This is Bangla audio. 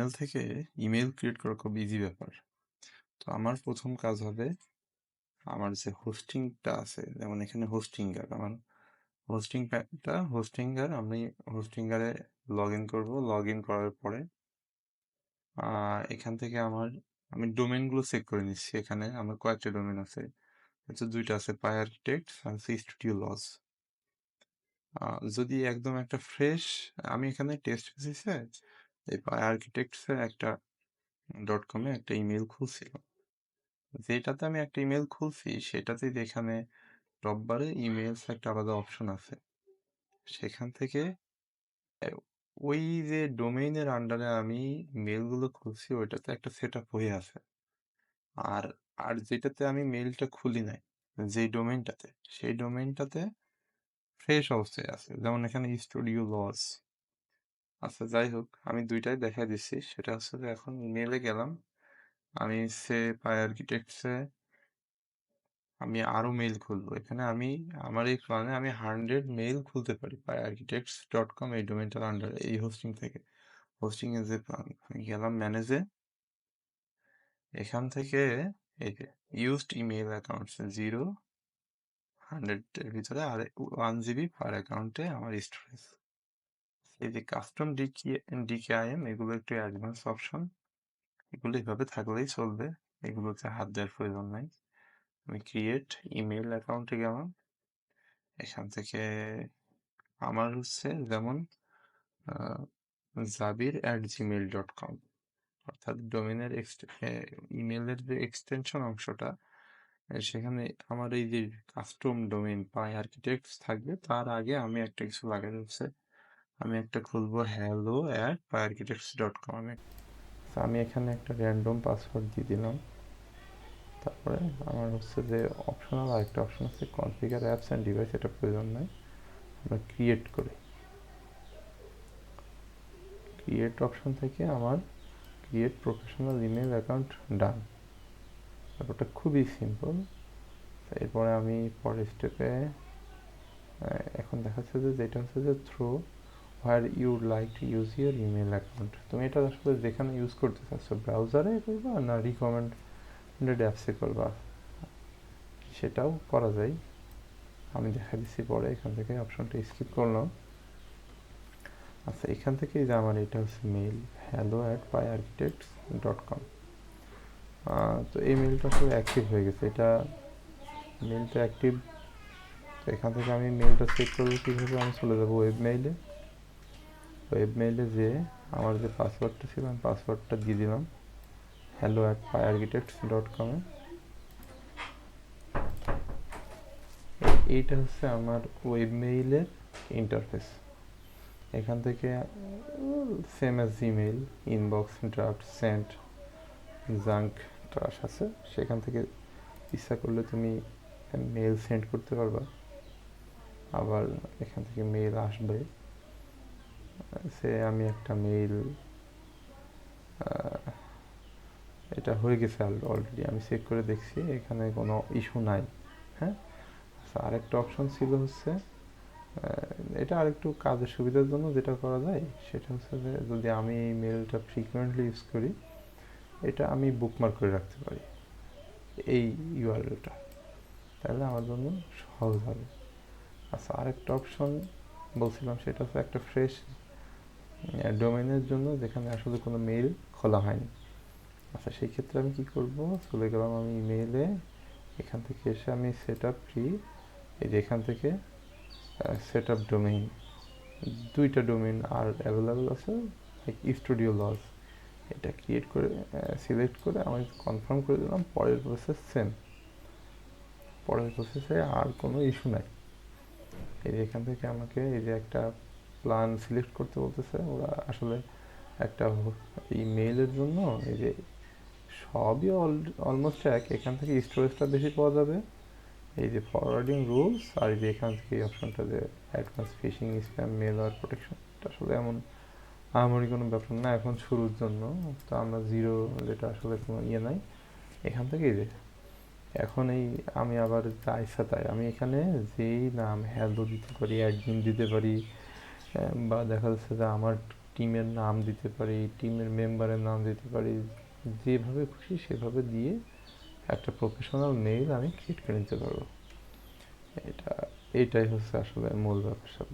জিমেল থেকে ইমেল ক্রিয়েট করা খুব ইজি ব্যাপার। তো আমার প্রথম কাজ হবে, আমার যে হোস্টিংটা আছে, যেমন এখানে হোস্টিঙ্গার, আমার হোস্টিঙ্গার আমি হোস্টিঙ্গারে লগ ইন করবো। লগ ইন করার পরে এখান থেকে আমি ডোমেনগুলো চেক করে নিচ্ছি। এখানে আমার কয়েকটা ডোমেন আছে, দুইটা আছে, পাই আর্কিটেক্টস আর স্টুডিও লজ। যদি একদম একটা ফ্রেশ, আমি এখানে টেস্ট বেসিসে এই পাই আর্কিটেক্টসের একটা .com-এ একটা ইমেল খুলছিলাম। যেটাতে আমি একটা ইমেল খুলছি সেটাতে এখানে টপ বারে ইমেলস একটা আলাদা অপশন আছে। সেখান থেকে ওই যে ডোমেইনের আন্ডারে আমি মেলগুলো খুলছি ওইটাতে একটা সেট আপ হয়ে আছে। আর আর যেটাতে আমি মেলটা খুলি নাই, যেই ডোমেইনটাতে, সেই ডোমেইনটাতে ফ্রেশ অবস্থায় আছে। যেমন এখানে স্টুডিও লস। আচ্ছা, যাই হোক, আমি দুইটাই দেখাই দিচ্ছি। সেটা হচ্ছে যে এখন ইমেলে গেলাম, আমি পাই আর্কিটেক্টসে আমি আরো মেইল খুলবো। এখানে আমার এই প্ল্যানে আমি 100 মেইল খুলতে পারি পাই architects.com এই ডোমেইনটার আন্ডারে, এই হোস্টিং থেকে। হোস্টিং এর যে প্ল্যান, আমি গেলাম ম্যানেজে। এখান থেকে এই যে ইউজড ইমেল অ্যাকাউন্টস 0-100 এর ভিতরে আর 1 GB পার অ্যাকাউন্টে আমার স্টোরেজ। এই যে কাস্টম ডিকেআইএম, এগুলো একটু অ্যাডভান্স অপশন, এগুলো এইভাবে থাকলেই চলবে, এগুলোতে হাত দেওয়ার প্রয়োজন নাই। আমি ক্রিয়েট ইমেল অ্যাকাউন্টে গেলাম। এখান থেকে আমার হচ্ছে যেমন zabir@gmail.com, অর্থাৎ ডোমেনের ইমেলের যে এক্সটেনশন অংশটা, সেখানে আমার এই যে কাস্টম ডোমেন পাই আর্কিটেক্টস থাকবে, তার আগে আমি একটা কিছু লাগাতে হচ্ছে, আমি একটা খুলবো hello@piearchitects.com। আমি এখানে একটা র্যান্ডম পাসওয়ার্ড দিয়ে দিলাম। তারপরে আমার হচ্ছে যে অপশনাল আরেকটা অপশন আছে, কনফিগার অ্যাপস অ্যান্ড ডিভাইস, এটা প্রয়োজন নাই, আমরা ক্রিয়েট করি। ক্রিয়েট অপশন থেকে আমার ক্রিয়েট প্রফেশনাল ইমেল অ্যাকাউন্ট ডান। ব্যাপারটা খুবই সিম্পল। এরপরে আমি পরের স্টেপে এখন দেখাচ্ছে যে যেটা হচ্ছে যে through where you like to use your email account. তুমি এটা আসলে যেখানে ইউজ করতে চাচ্ছ, ব্রাউজারে করবা না রিকমেন্ডেড অ্যাপসে করবা, সেটাও করা যায়। আমি দেখা দিচ্ছি পরে, এখান থেকে অপশনটা স্কিপ করলাম। আচ্ছা, এখান থেকে যে আমার এটা হচ্ছে মেইল hello@piearchitects.com। তো এই মেইলটা আসলে অ্যাক্টিভ হয়ে গেছে, এটা মেইলটা অ্যাক্টিভ। তো এখান থেকে আমি মেইলটা চেক করবো কীভাবে, আমি চলে যাবো ওয়েব মেইলে যে আমার যে পাসওয়ার্ডটা ছিল, আমি পাসওয়ার্ডটা দিয়ে দিলাম hello@piearchitects.com-এ। এইটা হচ্ছে আমার ওয়েব মেইলের ইন্টারফেস। এখান থেকে same as Gmail, inbox, draft, sent, junk, trash আছে। সেখান থেকে ইচ্ছা করলে তুমি মেইল সেন্ড করতে পারবা, আবার এখান থেকে মেইল আসবে। আমি একটা মেইল, এটা হয়ে গেছে অলরেডি, আমি চেক করে দেখছি, এখানে কোনো ইস্যু নাই। হ্যাঁ, আচ্ছা, আরেকটা অপশন ছিল হচ্ছে, এটা আরেকটু কাজের সুবিধার জন্য যেটা করা যায় সেটা হচ্ছে যে যদি আমি এই মেইলটা ফ্রিকুয়েন্টলি ইউজ করি, এটা আমি বুকমার্ক করে রাখতে পারি এই ইউআরএলটা, তাহলে আমার জন্য সহজ হবে। আচ্ছা, আরেকটা অপশন বলছিলাম, সেটা হচ্ছে একটা ফ্রেশ ডোমেনের জন্য যেখানে আসলে কোনো মেইল খোলা হয়নি। আচ্ছা, সেই ক্ষেত্রে আমি কি করব, চলে গেলাম আমি ইমেইলে, এখান থেকে এসে আমি সেট আপ ফ্রি, এই যে এখান থেকে সেট আপ ডোমেইন, দুইটা ডোমেইন আর অ্যাভেলেবেল আছে, স্টুডিও লজ, এটা ক্রিয়েট করে সিলেক্ট করে আমি কনফার্ম করে দিলাম। পরের প্রসেস সেম, পরের প্রসেসে আর কোনো ইস্যু নাই। এই যে এখান থেকে আমাকে এই যে একটা প্ল্যান সিলেক্ট করতে বলতেছে, ওরা আসলে একটা ইমেইলের জন্য এই যে সবই অলমোস্ট এক, এখান থেকে স্টোরেজটা বেশি পাওয়া যাবে, এই যে ফরওয়ার্ডিং রুলস, আর এই যে এখান থেকে এই অপশনটা যে অ্যাডভান্স ফিশিং, স্প্যাম, মেল আর প্রোটেকশন, এটা আসলে এমন আহামরি কোনো ব্যাপার না এখন শুরুর জন্য। তো আমরা জিরো, যেটা আসলে কোনো ইয়ে নাই, এখান থেকে এই যে এখন আমি আবার যা ইচ্ছা তাই আমি এখানে যেই নাম হ্যালো দিতে পারি, অ্যাডমিন দিতে পারি, বা দেখা যাচ্ছে যে আমার টিমের নাম দিতে পারি, টিমের মেম্বারের নাম দিতে পারি, যেভাবে খুশি সেভাবে দিয়ে একটা প্রফেশনাল মেইল আমি ক্রিয়েট করে নিতে পারবো। এটা এটাই হচ্ছে আসলে মূল ব্যাপার স্যাপার।